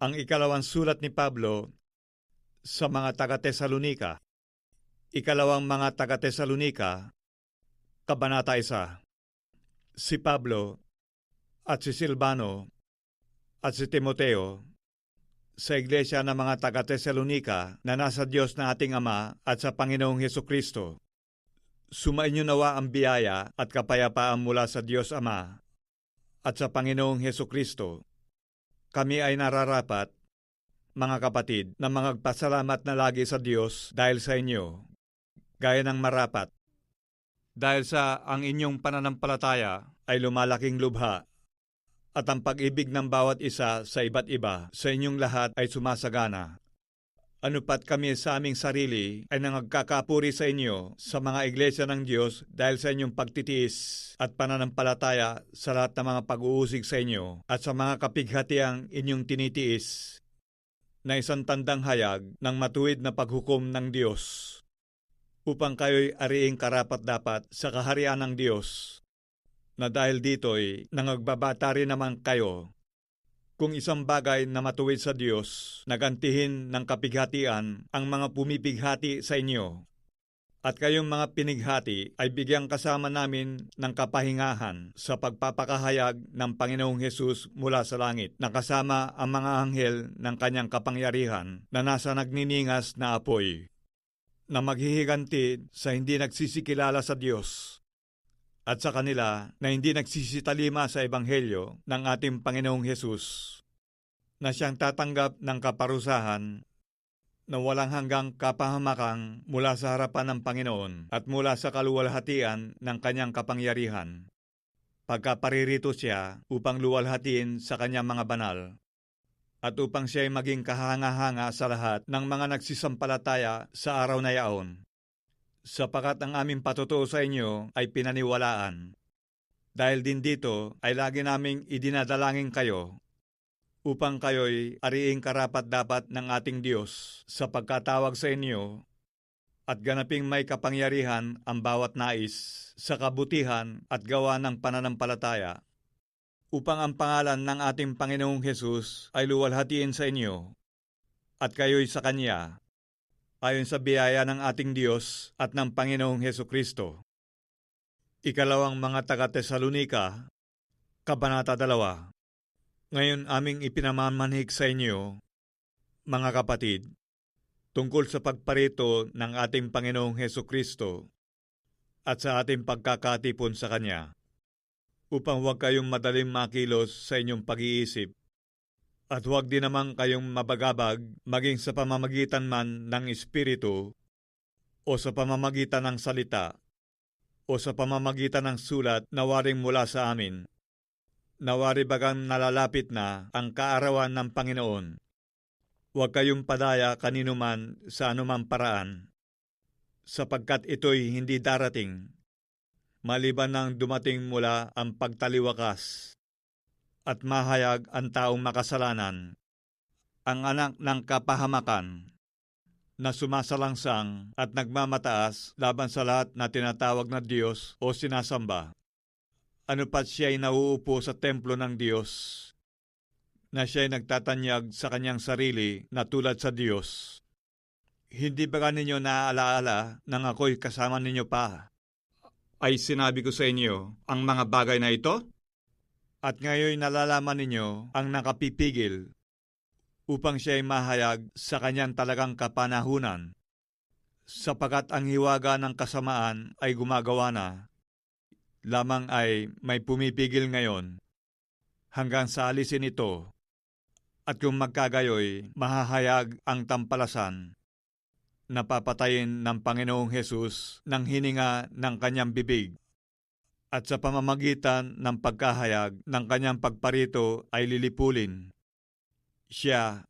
Ang ikalawang sulat ni Pablo sa mga taga-Tesalonika. Ikalawang mga taga-Tesalonika, Kabanata 1. Si Pablo at si Silvano at si Timoteo sa iglesia ng mga taga-Tesalonika na nasa Diyos na ating Ama at sa Panginoong Hesukristo. Sumainyo nawa ang biyaya at kapayapaan mula sa Diyos Ama at sa Panginoong Hesukristo. Kami ay nararapat, mga kapatid, na magpasalamat na lagi sa Diyos dahil sa inyo, gaya ng marapat. Dahil sa ang inyong pananampalataya ay lumalaking lubha at ang pag-ibig ng bawat isa sa iba't iba sa inyong lahat ay sumasagana. Ano pat kami sa aming sarili ay nangagkakapuri sa inyo sa mga iglesia ng Diyos dahil sa inyong pagtitiis at pananampalataya sa lahat ng mga pag-uusig sa inyo at sa mga kapighatiang inyong tinitiis na isang tandang hayag ng matuwid na paghukom ng Diyos upang kayo'y ariing karapat-dapat sa kaharian ng Diyos, na dahil dito'y nangagbabata rin naman kayo kung isang bagay na matuwid sa Diyos, nagantihin ng kapighatian ang mga pumipighati sa inyo. At kayong mga pinighati ay bigyang kasama namin ng kapahingahan sa pagpapakahayag ng Panginoong Hesus mula sa langit, na kasama ang mga anghel ng kanyang kapangyarihan na nasa nagniningas na apoy, na maghihiganti sa hindi nagsisikilala sa Diyos at sa kanila na hindi nagsisitalima sa Ebanghelyo ng ating Panginoong Hesus, na siyang tatanggap ng kaparusahan na walang hanggang kapahamakang mula sa harapan ng Panginoon at mula sa kaluwalhatian ng kanyang kapangyarihan, pagkaparirito siya upang luwalhatiin sa kanyang mga banal, at upang siya'y maging kahanga-hanga sa lahat ng mga nagsisampalataya sa araw na yaon. Sapagat ang aming patutuo sa inyo ay pinaniwalaan. Dahil din dito ay lagi naming idinadalangin kayo, upang kayo'y ariing karapat-dapat ng ating Diyos sa pagkatawag sa inyo, at ganaping may kapangyarihan ang bawat nais sa kabutihan at gawa ng pananampalataya, upang ang pangalan ng ating Panginoong Hesus ay luwalhatiin sa inyo, at kayo'y sa Kanya, ayon sa biyaya ng ating Diyos at ng Panginoong Hesukristo. Ikalawang mga taga-Tesalonika, Kabanata 2. Ngayon aming ipinamamanhik sa inyo, mga kapatid, tungkol sa pagparito ng ating Panginoong Hesukristo at sa ating pagkakatipon sa Kanya, upang huwag kayong madaling makilos sa inyong pag-iisip, at huwag din naman kayong mabagabag maging sa pamamagitan man ng Espiritu o sa pamamagitan ng salita o sa pamamagitan ng sulat na waring mula sa amin. Nawari bagang nalalapit na ang kaarawan ng Panginoon. Huwag kayong padaya kanino man sa anumang paraan, sapagkat ito'y hindi darating, maliban nang dumating mula ang pagtaliwakas at mahayag ang taong makasalanan, ang anak ng kapahamakan, na sumasalangsang at nagmamataas laban sa lahat na tinatawag na Diyos o sinasamba. Ano pat siya'y nauupo sa templo ng Diyos, na siya'y nagtatanyag sa kanyang sarili na tulad sa Diyos. Hindi ba ninyo naaalaala nang ako'y kasama ninyo pa ay sinabi ko sa inyo ang mga bagay na ito? At ngayon nalalaman ninyo ang nakapipigil upang siya'y mahayag sa kanyang talagang kapanahunan, sapagat ang hiwaga ng kasamaan ay gumagawa na, lamang ay may pumipigil ngayon hanggang sa alisin ito, at kung magkagayoy mahahayag ang tampalasan na papatayin ng Panginoong Hesus ng hininga ng kanyang bibig, at sa pamamagitan ng pagkahayag ng kanyang pagparito ay lilipulin siya,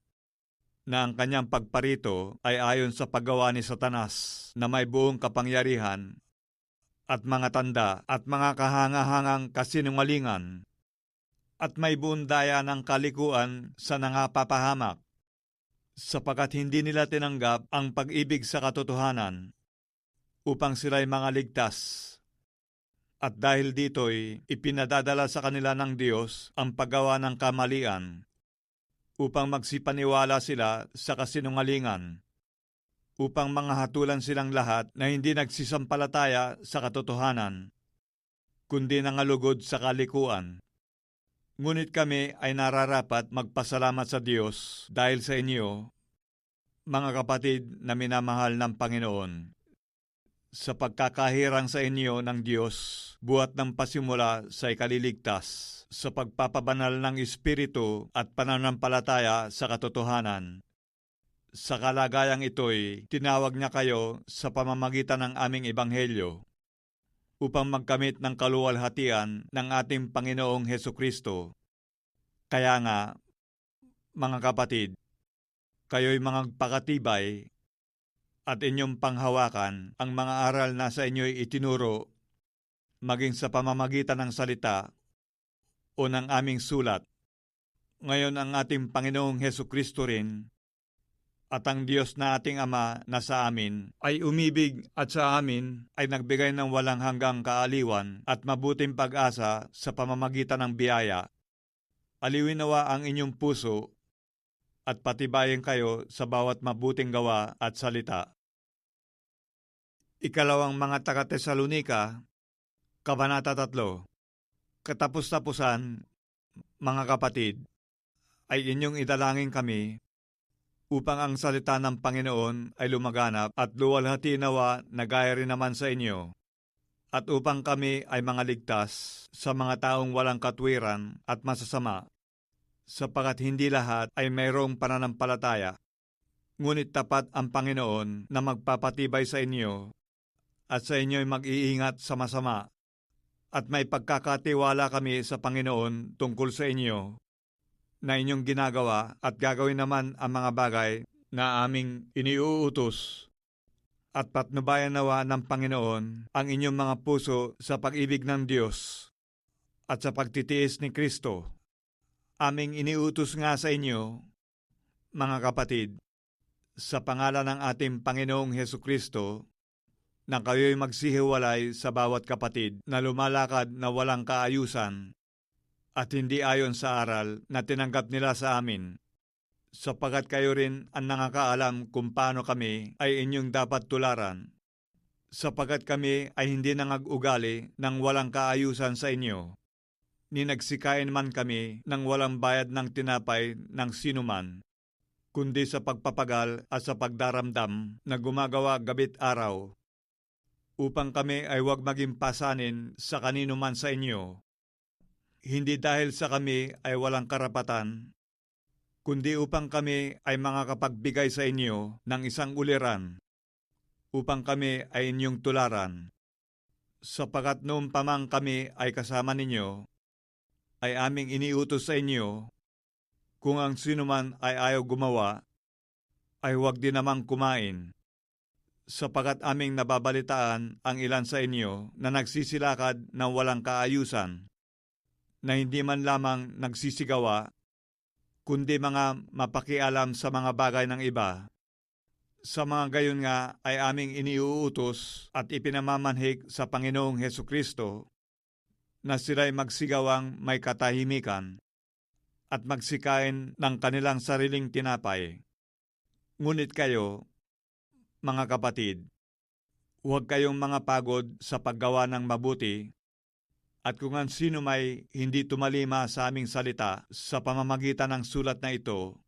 na ang kanyang pagparito ay ayon sa paggawa ni Satanas na may buong kapangyarihan at mga tanda at mga kahangahangang kasinungalingan, at may buong daya ng kalikuan sa nangapapahamak, sapagat hindi nila tinanggap ang pag-ibig sa katotohanan upang sila'y mga ligtas. At dahil dito'y ipinadadala sa kanila ng Diyos ang paggawa ng kamalian, upang magsipaniwala sila sa kasinungalingan, upang manghatulan silang lahat na hindi nagsisampalataya sa katotohanan, kundi nangalugod sa kalikuan. Ngunit kami ay nararapat magpasalamat sa Diyos dahil sa inyo, mga kapatid na minamahal ng Panginoon, sa pagkakahirang sa inyo ng Diyos, buhat ng pasimula sa ikaliligtas, sa pagpapabanal ng Espiritu at pananampalataya sa katotohanan. Sa kalagayang ito'y tinawag niya kayo sa pamamagitan ng aming ebanghelyo, upang magkamit ng kaluwalhatian ng ating Panginoong Hesukristo. Kaya nga, mga kapatid, kayo'y magpakatibay at inyong panghawakan ang mga aral na sa inyo'y itinuro, maging sa pamamagitan ng salita o ng aming sulat. Ngayon ang ating Panginoong Hesukristo rin at ang Diyos na ating Ama na sa amin ay umibig at sa amin ay nagbigay ng walang hanggang kaaliwan at mabuting pag-asa sa pamamagitan ng biyaya. Aliwin nawa ang inyong puso at patibayin kayo sa bawat mabuting gawa at salita. Ikalawang mga taga-Tesalonika, Kabanata 3. Katapos-tapusan, mga kapatid, ay inyong idalangin kami upang ang salita ng Panginoon ay lumaganap at luwalhati nawa na gaya rin naman sa inyo, at upang kami ay mga ligtas sa mga taong walang katwiran at masasama, sapagat hindi lahat ay mayroong pananampalataya. Ngunit tapat ang Panginoon na magpapatibay sa inyo at sa inyo'y mag-iingat sa masama, at may pagkakatiwala kami sa Panginoon tungkol sa inyo, na inyong ginagawa at gagawin naman ang mga bagay na aming iniuutos. At patnubayan nawa ng Panginoon ang inyong mga puso sa pag-ibig ng Diyos at sa pagtitiis ni Kristo. Aming iniutos nga sa inyo, mga kapatid, sa pangalan ng ating Panginoong Hesukristo, na kayo'y magsihiwalay sa bawat kapatid na lumalakad na walang kaayusan at hindi ayon sa aral na tinanggap nila sa amin, sapagat kayo rin ang nakakaalam kung paano kami ay inyong dapat tularan, sapagat kami ay hindi nangag-ugali ng walang kaayusan sa inyo, ni nagsikain man kami ng walang bayad ng tinapay ng sinuman, kundi sa pagpapagal at sa pagdaramdam na gumagawa gabit araw, upang kami ay huwag maging pasanin sa kanino man sa inyo, hindi dahil sa kami ay walang karapatan, kundi upang kami ay makakapagbigay sa inyo ng isang uliran, upang kami ay inyong tularan. Sapagat noong pamang kami ay kasama ninyo, ay aming iniutos sa inyo, kung ang sinuman ay ayaw gumawa, ay huwag din namang kumain. Sapagat aming nababalitaan ang ilan sa inyo na nagsisilakad ng walang kaayusan, na hindi man lamang nagsisigawa, kundi mga mapakialam sa mga bagay ng iba. Sa mga gayon nga ay aming iniuutos at ipinamamanhik sa Panginoong Hesukristo, na sila'y magsigawang may katahimikan at magsikain ng kanilang sariling tinapay. Ngunit kayo, mga kapatid, huwag kayong mga pagod sa paggawa ng mabuti, at kung ang sino may hindi tumalima sa aming salita sa pamamagitan ng sulat na ito,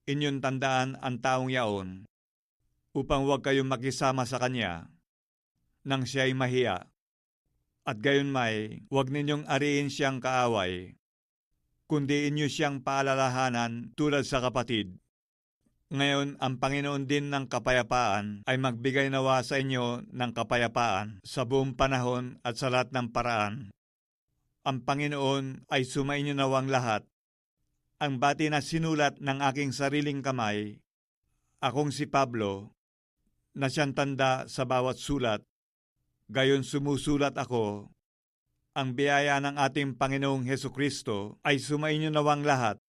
inyong tandaan ang taong yaon, upang huwag kayong makisama sa kanya, nang siya'y mahiya. At gayon may, huwag ninyong ariin siyang kaaway, kundi inyo siyang paalalahanan tulad sa kapatid. Ngayon, ang Panginoon din ng kapayapaan ay magbigay nawa sa inyo ng kapayapaan sa buong panahon at sa lahat ng paraan. Ang Panginoon ay sumainyo nawang lahat. Ang bati na sinulat ng aking sariling kamay, akong si Pablo, na siyang tanda sa bawat sulat, gayon sumusulat ako. Ang biyaya ng ating Panginoong Hesukristo ay sumainyo nawang lahat.